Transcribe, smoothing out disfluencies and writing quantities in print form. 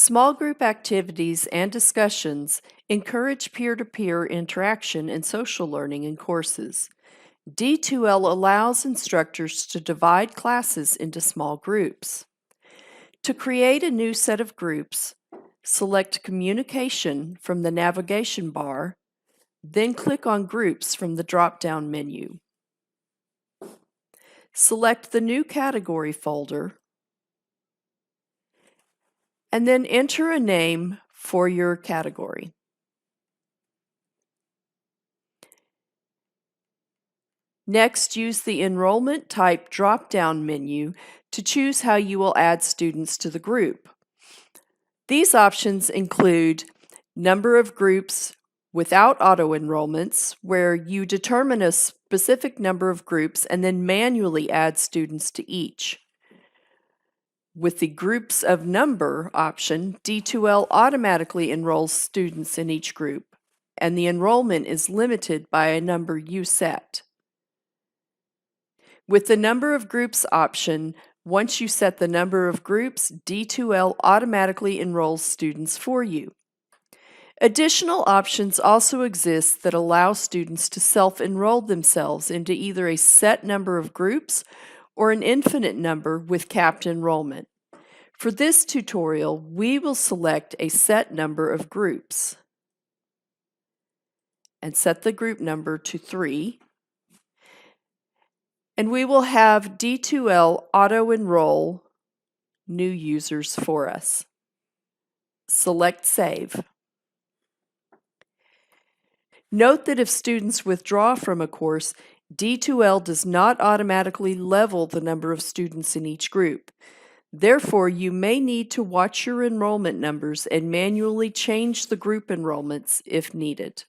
Small group activities and discussions encourage peer-to-peer interaction and social learning in courses. D2L allows instructors to divide classes into small groups. To create a new set of groups, select Communication from the navigation bar, then click on Groups from the drop-down menu. Select the New Category folder, and then enter a name for your category. Next, use the Enrollment Type drop-down menu to choose how you will add students to the group. These options include number of groups without auto-enrollments, where you determine a specific number of groups and then manually add students to each. With the Groups of Number option, D2L automatically enrolls students in each group, and the enrollment is limited by a number you set. With the Number of Groups option, once you set the number of groups, D2L automatically enrolls students for you. Additional options also exist that allow students to self-enroll themselves into either a set number of groups or an infinite number with capped enrollment. For this tutorial, we will select a set number of groups and set the group number to 3. And we will have D2L auto-enroll new users for us. Select Save. Note that if students withdraw from a course, D2L does not automatically level the number of students in each group. Therefore, you may need to watch your enrollment numbers and manually change the group enrollments if needed.